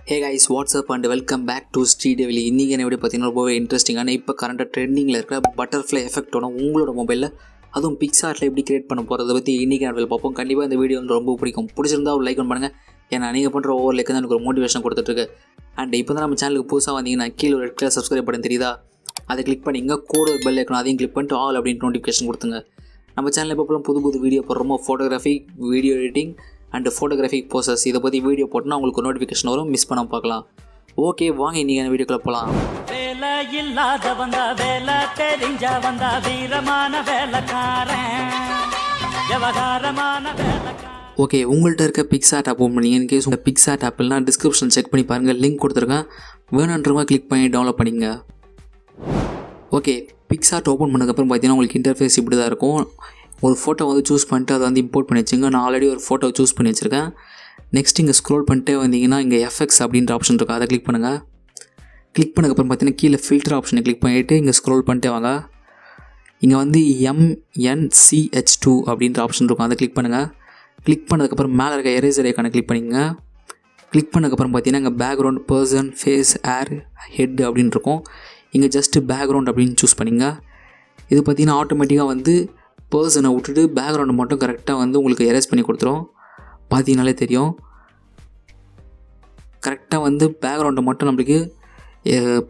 Hey guys, what's up and welcome back to Street Devil. இன்னைக்கு என்ன video பார்த்தீங்கன்னா ரொம்பவே இன்ட்ரெஸ்டிங்கான இப்போ கரண்டாக ட்ரெண்டிங்கில் இருக்கிற பட்டர்ஃப்ளை எஃபெக்டோட உங்களோட மொபைலில் அதுவும் பிக்சார்ட்டில் எப்படி கிரியேட் பண்ண போகிறத பற்றி இன்றைக்கி நான் பார்ப்போம். கண்டிப்பாக இந்த வீடியோ வந்து ரொம்ப பிடிக்கும். பிடிச்சிருந்தா ஒரு லைக் பண்ணுங்கள். ஏன்னா நீங்கள் பண்ணுற ஒவ்வொரு லைக் தான் எனக்கு ஒரு மோட்டிவேஷன் கொடுத்துட்ருக்கு. அண்ட் இப்போ தான் நம்ம சேனலுக்கு புதுசாக வந்தீங்கன்னா கீழே ஒரு ரெட் கலர் சப்ஸ்கிரைப் பண்ண தெரியுதா, அதை கிளிக் பண்ணிங்க. கூட ஒரு பெல் ஐக்கன் அதையும் கிளிக் பண்ணிட்டு ஆல் அப்படின்னு நோட்டிஃபிகேஷன் கொடுத்துங்க. நம்ம சேனலில் இப்போ புது வீடியோ போடுறோமோ photography, video editing and photographic poses இதை பற்றி வீடியோ போட்டோன்னா உங்களுக்கு நோட்டிஃபிகேஷன் வரும், மிஸ் பண்ண பார்க்கலாம். ஓகே, வாங்க இன்றைக்கி வீடியோக்குள்ள போகலாம். வேலை இல்லாத வந்தா வேலை தெரிஞ்ச வந்தா வீரமான வேலைக்காரன், விவகாரமான வேலைக்காரன். ஓகே, உங்கள்கிட்ட இருக்க பிக்சார்ட் ஆப் ஓப்பன் பண்ணிங்க. இன்கேஸ் உங்கள் பிக்சார்ட் ஆப்லாம் டிஸ்கிரிப்ஷன் செக் பண்ணி பாருங்கள், லிங்க் கொடுத்துருக்கேன். வேணுன்றவங்க கிளிக் பண்ணி டவுன்லோட் பண்ணிங்க. ஓகே, பிக்சார்ட் ஓப்பன் பண்ணதுக்கப்புறம் பார்த்தீங்கன்னா உங்களுக்கு இன்டர்ஃபேஸ் இப்படி தான் இருக்கும். ஒரு ஃபோட்டோ வந்து சூஸ் பண்ணிட்டு அதை வந்து இம்போர்ட் பண்ணி வச்சுங்க. நான் ஆல்ரெடி ஒரு ஃபோட்டோ சூஸ் பண்ணி வச்சுருக்கேன். நெக்ஸ்ட் இங்கே ஸ்க்ரோல் பண்ணிட்டே வந்தீங்கன்னா இங்கே எஃப்எக்ஸ் அப்படின்ற ஆப்ஷன் இருக்கும், அதை கிளிக் பண்ணுங்கள். கிளிக் பண்ணதுக்கப்புறம் பார்த்தீங்கன்னா கீழே ஃபில்டர் ஆப்ஷனை கிளிக் பண்ணிவிட்டு இங்கே ஸ்க்ரோல் பண்ணிட்டே வாங்க. இங்கே வந்து MNCH2 அப்படின்ற ஆப்ஷன் இருக்கும், அதை கிளிக் பண்ணுங்கள். கிளிக் பண்ணதுக்கப்புறம் மேலே இருக்க எரேசர் ஐக்கானை கிளிக் பண்ணிங்க. கிளிக் பண்ணதுக்கப்புறம் பார்த்தீங்கன்னா இங்கே பேக்ரவுண்ட், பர்சன், ஃபேஸ், ஏர், ஹெட் அப்படின்னு இருக்கும். இங்கே ஜஸ்ட்டு பேக்ரவுண்ட் அப்படின்னு சூஸ் பண்ணிங்க. இது பார்த்தீங்கன்னா ஆட்டோமேட்டிக்காக வந்து பர்சனை விட்டுட்டு பேக்ரவுண்டை மட்டும் கரெக்டாக வந்து உங்களுக்கு எரேஸ் பண்ணி கொடுத்துரும். பார்த்தீங்கனாலே தெரியும், கரெக்டாக வந்து பேக்ரவுண்டை மட்டும் நம்மளுக்கு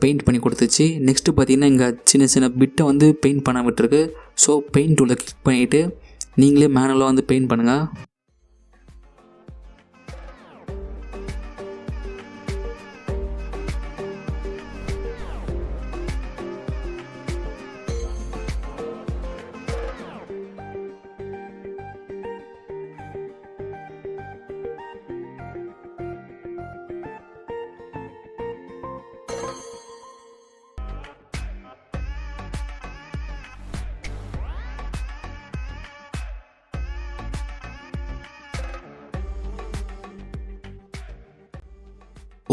பெயிண்ட் பண்ணி கொடுத்துச்சு. நெக்ஸ்ட்டு பார்த்தீங்கன்னா இங்கே சின்ன சின்ன பிட்டை வந்து பெயிண்ட் பண்ண விட்டுருக்கு. ஸோ பெயிண்ட் டூலை கிளிக் பண்ணிவிட்டு நீங்களே மேனுவலாக வந்து பெயிண்ட் பண்ணுங்கள்.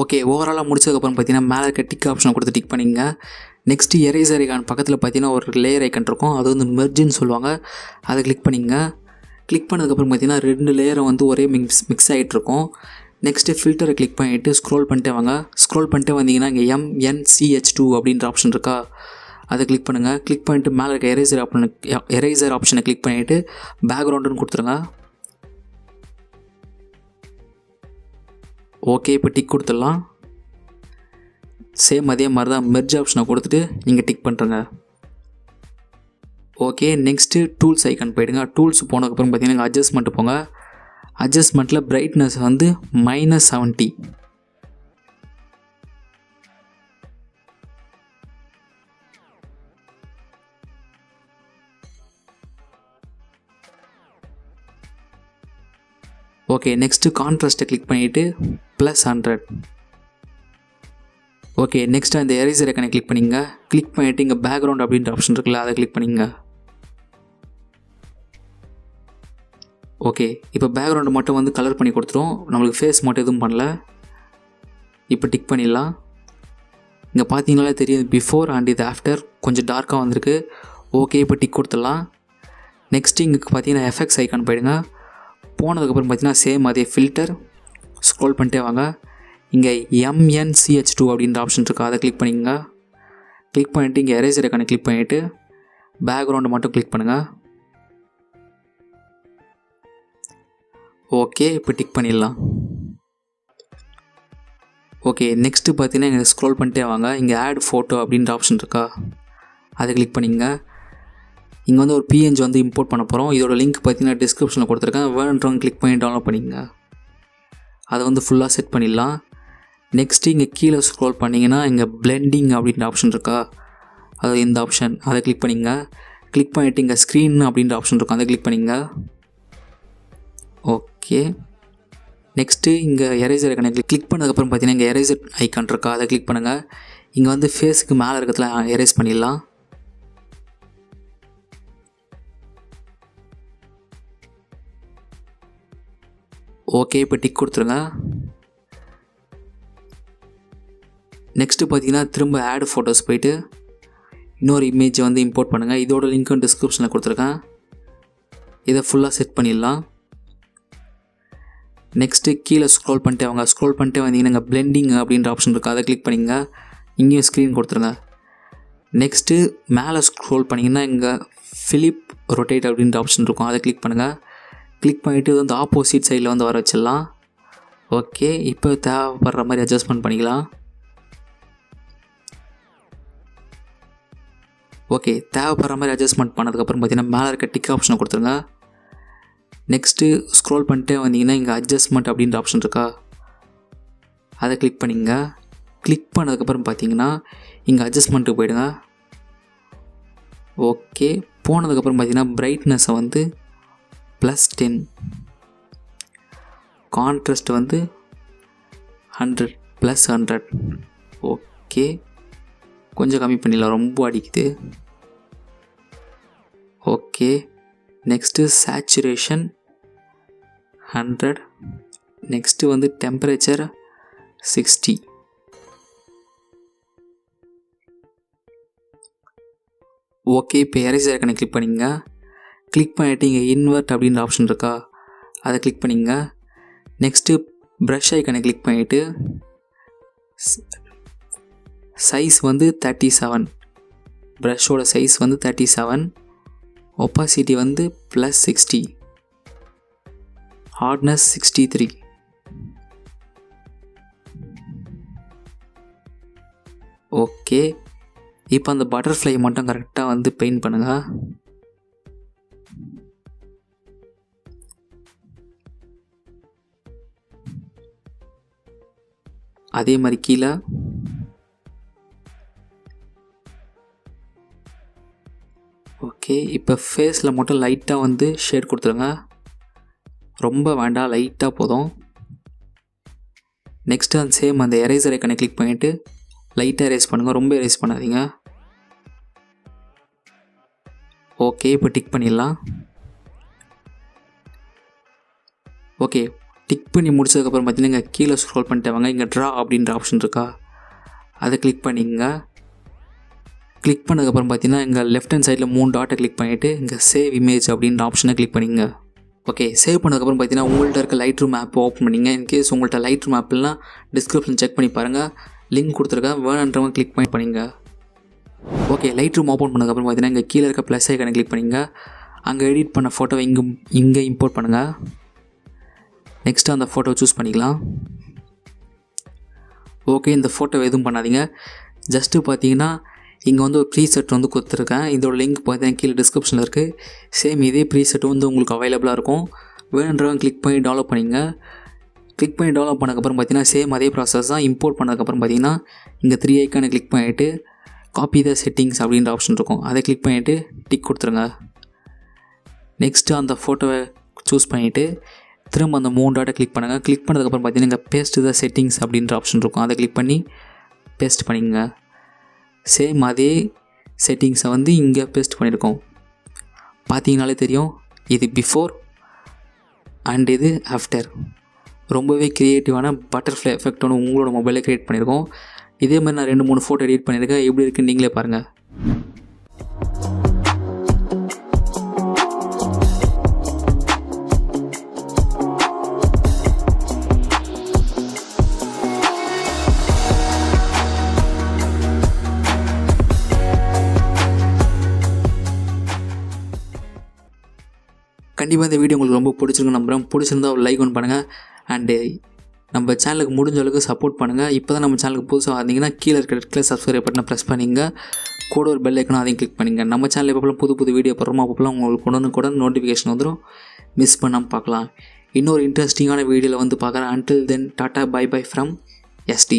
ஓகே, ஓவராலாக முடிச்சதுக்கப்புறம் பார்த்தீங்கன்னா மேலே இருக்க டிக் ஆப்ஷனை கொடுத்து டிக் பண்ணிங்க. நெக்ஸ்ட்டு எரேசர் ஐக்கான் பக்கத்தில் பார்த்தீங்கன்னா ஒரு லேயர் ஐக்கன் இருக்கும், அது வந்து மெர்ஜின்னு சொல்லுவாங்க, அதை கிளிக் பண்ணிங்க. கிளிக் பண்ணதுக்கப்புறம் பார்த்தீங்கன்னா 2 லேயரை வந்து ஒரே மிக்ஸ் ஆகிட்ருக்கும். நெக்ஸ்ட்டு ஃபில்டரை கிளிக் பண்ணிவிட்டு ஸ்க்ரோல் பண்ணிட்டே வாங்க. ஸ்க்ரோல் பண்ணிட்டே வந்தீங்கன்னா இங்கே MNCH2 அப்படின்ற ஆப்ஷன் இருக்கா, அதை கிளிக் பண்ணுங்கள். கிளிக் பண்ணிவிட்டு மேலே இருக்க எரேசர் ஆப்ஷனை கிளிக் பண்ணிவிட்டு பேக்ரவுண்டுன்னு கொடுத்துருங்க. ஓகே, இப்போ டிக் கொடுத்துடலாம். சேம் அதே மாதிரி தான் மெர்ஜ் ஆப்ஷனை கொடுத்துட்டு நீங்கள் டிக் பண்ணுறங்க. ஓகே, நெக்ஸ்ட்டு டூல்ஸ் ஐக்கான் போயிடுங்க. டூல்ஸ் போனதுக்கப்புறம் பார்த்தீங்கன்னா அட்ஜஸ்ட்மெண்ட்டு போங்க. அட்ஜஸ்ட்மெண்ட்டில் பிரைட்னஸ் வந்து -70. ஓகே, நெக்ஸ்ட்டு கான்ட்ராஸ்ட்டை கிளிக் பண்ணிவிட்டு +100. ஓகே, நெக்ஸ்ட்டு அந்த எரேசர் ஐக்கனை கிளிக் பண்ணிங்க. கிளிக் பண்ணிவிட்டு இங்கே பேக்ரவுண்ட் அப்படின்ற ஆப்ஷன் இருக்குல்ல, அதை கிளிக் பண்ணிங்க. ஓகே, இப்போ பேக்ரவுண்டை மட்டும் வந்து கலர் பண்ணி கொடுத்துரும், நம்மளுக்கு ஃபேஸ் மட்டும் எதுவும் பண்ணல. இப்போ டிக் பண்ணிடலாம். இங்கே பார்த்தீங்கனாலே தெரியும் பிஃபோர் அண்ட் இது ஆஃப்டர் கொஞ்சம் டார்க்காக வந்திருக்கு. ஓகே, இப்போ டிக் கொடுத்துடலாம். நெக்ஸ்ட்டு இங்கே பார்த்தீங்கன்னா எஃப்எக்ஸ் ஐக்கான் போயிடுங்க. போனதுக்கப்புறம் பார்த்தீங்கன்னா சேம் அதே ஃபில்டர் ஸ்க்ரோல் பண்ணிட்டே வாங்க. இங்கே MNCH2 அப்படின்ற ஆப்ஷன் இருக்குது, அதை கிளிக் பண்ணிங்க. கிளிக் பண்ணிவிட்டு இங்கே எரேசர் ஐக்கானை கிளிக் பண்ணிவிட்டு பேக்ரவுண்டை மட்டும் கிளிக் பண்ணுங்கள். ஓகே, இப்போ டிக் பண்ணிடலாம். ஓகே, நெக்ஸ்ட்டு பார்த்தீங்கன்னா இங்கே ஸ்க்ரோல் பண்ணிட்டே வாங்க. இங்கே ஆட் ஃபோட்டோ அப்படின்ற ஆப்ஷன் இருக்கா, அதை கிளிக் பண்ணிங்க. இங்கே வந்து ஒரு PNG வந்து இம்போர்ட் பண்ண போகிறோம். இதோட லிங்க் பார்த்தீங்கன்னா டிஸ்கிரிப்ஷனில் கொடுத்துருக்கேன். வேணுன்றவங்க கிளிக் பண்ணி டவுன்லோட் பண்ணிங்க. அதை வந்து ஃபுல்லாக செட் பண்ணிடலாம். நெக்ஸ்ட்டு இங்கே கீழே ஸ்க்ரோல் பண்ணிங்கன்னா இங்கே பிளெண்டிங் அப்படின்ற ஆப்ஷன் இருக்கா, அது இந்த ஆப்ஷன், அதை கிளிக் பண்ணிங்க. கிளிக் பண்ணிவிட்டு இங்கே ஸ்க்ரீன் அப்படின்ற ஆப்ஷன் இருக்கும், அதை கிளிக் பண்ணிங்க. ஓகே, நெக்ஸ்ட்டு இங்கே எரேசர் ஐக்கானை கிளிக் பண்ணதுக்கப்புறம் பார்த்தீங்கன்னா இங்கே எரேசர் ஐக்கான் இருக்கா, அதை கிளிக் பண்ணுங்கள். இங்கே வந்து ஃபேஸுக்கு மேலே இருக்கிறதுல எரேஸ் பண்ணிடலாம். ஓகே, இப்போ டிக் கொடுத்துருங்க. நெக்ஸ்ட்டு பார்த்தீங்கன்னா திரும்ப ஆட் ஃபோட்டோஸ் போயிட்டு இன்னொரு இமேஜை வந்து இம்போர்ட் பண்ணுங்கள். இதோட லிங்க்கும் டிஸ்கிரிப்ஷனில் கொடுத்துருக்கேன். இதை ஃபுல்லாக செட் பண்ணிடலாம். நெக்ஸ்ட்டு கீழே ஸ்க்ரோல் பண்ணிட்டே வந்தீங்கன்னா இங்கே பிளெண்டிங் அப்படின்ற ஆப்ஷன் இருக்குது, அதை கிளிக் பண்ணிங்க. இங்கேயும் ஸ்க்ரீன் கொடுத்துருங்க. நெக்ஸ்ட்டு மேலே ஸ்க்ரோல் பண்ணிங்கன்னா இங்கே ஃபிலிப் ரொட்டேட் அப்படின்ற ஆப்ஷன் இருக்கும், அதை கிளிக் பண்ணுங்கள். கிளிக் பண்ணிவிட்டு வந்து ஆப்போசிட் சைடில் வந்து வர வச்சிடலாம். ஓகே, இப்போ தேவைப்படுற மாதிரி அட்ஜஸ்ட்மெண்ட் பண்ணிக்கலாம். ஓகே, தேவைப்படுற மாதிரி அட்ஜஸ்ட்மெண்ட் பண்ணதுக்கப்புறம் பார்த்தீங்கன்னா மேலே இருக்க டிக் ஆப்ஷனை கொடுத்துருங்க. நெக்ஸ்ட்டு ஸ்க்ரோல் பண்ணிட்டே வந்தீங்கன்னா இங்கே அட்ஜஸ்ட்மெண்ட் அப்படின்ற ஆப்ஷன் இருக்கா, அதை கிளிக் பண்ணிங்க. கிளிக் பண்ணதுக்கப்புறம் பார்த்தீங்கன்னா இங்கே அட்ஜஸ்ட்மெண்ட்டுக்கு போயிடுங்க. ஓகே, போனதுக்கப்புறம் பார்த்தீங்கன்னா பிரைட்னஸை வந்து +10, கான்ட்ராஸ்ட் வந்து 100 +100. ஓகே, கொஞ்சம் கம்மி பண்ணிடலாம், ரொம்ப அடிக்குது. Okay, next saturation 100. நெக்ஸ்ட்டு வந்து டெம்பரேச்சர் 60. ஓகே, இப்போ எரேசர் ஐக்கனை கிளிக் பண்ணிங்க. கிளிக் பண்ணிவிட்டு இங்கே இன்வெர்ட் அப்படின்ற ஆப்ஷன் இருக்கா, அதை கிளிக் பண்ணிங்க. நெக்ஸ்ட்டு ப்ரஷ் ஐக்கனை கிளிக் பண்ணிவிட்டு சைஸ் வந்து 37, ப்ரஷ்ஷோட சைஸ் வந்து 37, ஒப்பாசிட்டி வந்து +60, ஹார்ட்னஸ் 63. ஓகே, இப்போ அந்த பட்டர்ஃப்ளை மட்டும் கரெக்டாக வந்து பெயிண்ட் பண்ணுங்கள். அதே மாதிரி கீழே ஓகே, இப்போ ஃபேஸில் மட்டும் லைட்டாக வந்து ஷேட் கொடுத்துருங்க, ரொம்ப வேண்டாம், லைட்டாக போதும். நெக்ஸ்ட்டு அந்த சேம் அந்த எரேசர் ஐக்கனை கிளிக் பண்ணிவிட்டு லைட்டாக எரேஸ் பண்ணுங்கள், ரொம்ப எரேஸ் பண்ணாதீங்க. ஓகே, இப்போ டிக் பண்ணிடலாம். ஓகே, டிக் பண்ணி முடிச்சதுக்கப்புறம் பார்த்தீங்கன்னா இங்கே கீழே ஸ்க்ரோல் பண்ணிட்டு வாங்க, இங்கே ட்ரா அப்படின்ற ஆப்ஷன் இருக்கா, அதை கிளிக் பண்ணிங்க. கிளிக் பண்ணதுக்கப்புறம் பார்த்தீங்கன்னா இங்கே லெஃப்ட் ஹேண்ட் சைடில் 3 டாட்டை கிளிக் பண்ணிவிட்டு இங்கே சேவ் இமேஜ் அப்படின்ற ஆப்ஷனை கிளிக் பண்ணிங்க. ஓகே, சேவ் பண்ணதுக்கப்புறம் பார்த்தீங்கன்னா உங்கள்கிட்ட இருக்க லைட் ரூம் ஆப் ஓப்பன் பண்ணிங்க. இன்கேஸ் உங்கள்கிட்ட லைட் ரூம் ஆப்லாம் டிஸ்கிரிப்ஷன் செக் பண்ணி பாருங்கள், லிங்க் கொடுத்துருக்கேன், வேணுன்றவங்க கிளிக் பண்ணிங்க. ஓகே, லைட் ரூம் ஓப்பன் பண்ணதுக்கப்புறம் பார்த்தீங்கன்னா இங்கே கீழே இருக்க ப்ளஸ் ஐக்கனை கிளிக் பண்ணிங்க. அங்கே எடிட் பண்ண ஃபோட்டோவை இங்கே இம்போர்ட் பண்ணுங்கள். நெக்ஸ்ட்டு அந்த ஃபோட்டோவை சூஸ் பண்ணிக்கலாம். ஓகே, இந்த ஃபோட்டோவை எதுவும் பண்ணாதீங்க, ஜஸ்ட்டு பார்த்தீங்கன்னா இங்கே வந்து ஒரு ப்ரீசெட் வந்து கொடுத்துருக்கேன், இதோட லிங்க் பார்த்தீங்கன்னா கீழே டிஸ்கிரிப்ஷனில் இருக்குது. சேம் இதே ப்ரீசெட் வந்து உங்களுக்கு அவைலபிளாக இருக்கும், வேணுன்றவங்க கிளிக் பண்ணி டெவலப் பண்ணிங்க. கிளிக் பண்ணி டெவலப் பண்ணதுக்கப்புறம் பார்த்தீங்கன்னா சேம் அதே ப்ராசஸ் தான். இம்போர்ட் பண்ணதுக்கப்புறம் பார்த்தீங்கன்னா இங்கே 3 ஐக்கானை கிளிக் பண்ணிவிட்டு காப்பி த செட்டிங்ஸ் அப்படின்ற ஆப்ஷன் இருக்கும், அதை கிளிக் பண்ணிவிட்டு டிக் கொடுத்துருங்க. நெக்ஸ்ட்டு அந்த ஃபோட்டோவை சூஸ் பண்ணிவிட்டு திரும்ப அந்த 3 டாட்டை கிளிக் பண்ணுங்கள். கிளிக் பண்ணதுக்கப்புறம் பார்த்தீங்கன்னா இங்கே பேஸ்ட் த செட்டிங்ஸ் அப்படின்ற ஆப்ஷன் இருக்கும், அதை கிளிக் பண்ணி பேஸ்ட் பண்ணிங்க. சேம் அதே செட்டிங்ஸை வந்து இங்கே பேஸ்ட் பண்ணியிருக்கோம், பார்த்தீங்கனாலே தெரியும் இது பிஃபோர் அண்ட் இது ஆஃப்டர். ரொம்பவே க்ரியேட்டிவான பட்டர்ஃப்ளை எஃபெக்ட் ஒன்று உங்களோட மொபைலில் க்ரியேட் பண்ணியிருக்கோம். இதே மாதிரி நான் 2-3 ஃபோட்டோ எடிட் பண்ணியிருக்கேன், எப்படி இருக்குன்னு நீங்களே பாருங்கள். கண்டிப்பாக இந்த வீடியோ உங்களுக்கு ரொம்ப பிடிச்சிருக்கு நம்புகிறேன். பிடிச்சிருந்தா ஒரு லைக் ஒன்று பண்ணுங்கள், அண்டு நம்ம சேனலுக்கு முடிஞ்ச அளவுக்கு சப்போர்ட் பண்ணுங்கள். இப்போ தான் நம்ம சேனலுக்கு புதுசாக வந்தீங்கன்னா கீழே இருக்கிற ரெட் சப்ஸ்கிரைப் பட்டனை ப்ரெஸ் பண்ணிங்க, கூட ஒரு பெல் ஐக்கனும் அதையும் கிளிக் பண்ணிங்க. நம்ம சேனல் எப்போலாம் புது வீடியோ போடுறோமோ அப்போலாம் உங்களுக்கு கூட நோட்டிஃபிகேஷன் வந்துடும், மிஸ் பண்ணாமல் பார்க்கலாம். இன்னொரு இன்ட்ரெஸ்டிங்கான வீடியோவில் வந்து பார்க்குறேன். Until then tata bye bye from SD.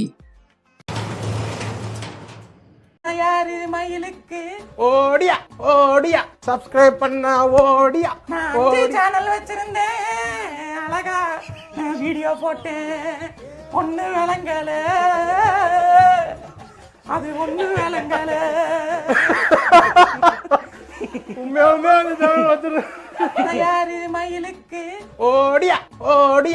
யாரு மயிலுக்கு ஓடியா ஓடியா சப்ஸ்கிரைப் பண்ண ஓடியா சேனல் வச்சிருந்தேன், அழகா வீடியோ போட்டேன், ஒண்ணு விளங்கல அது ஒண்ணு விளங்கல. உண்மையா யாரு மயிலுக்கு ஓடியா ஓடியா.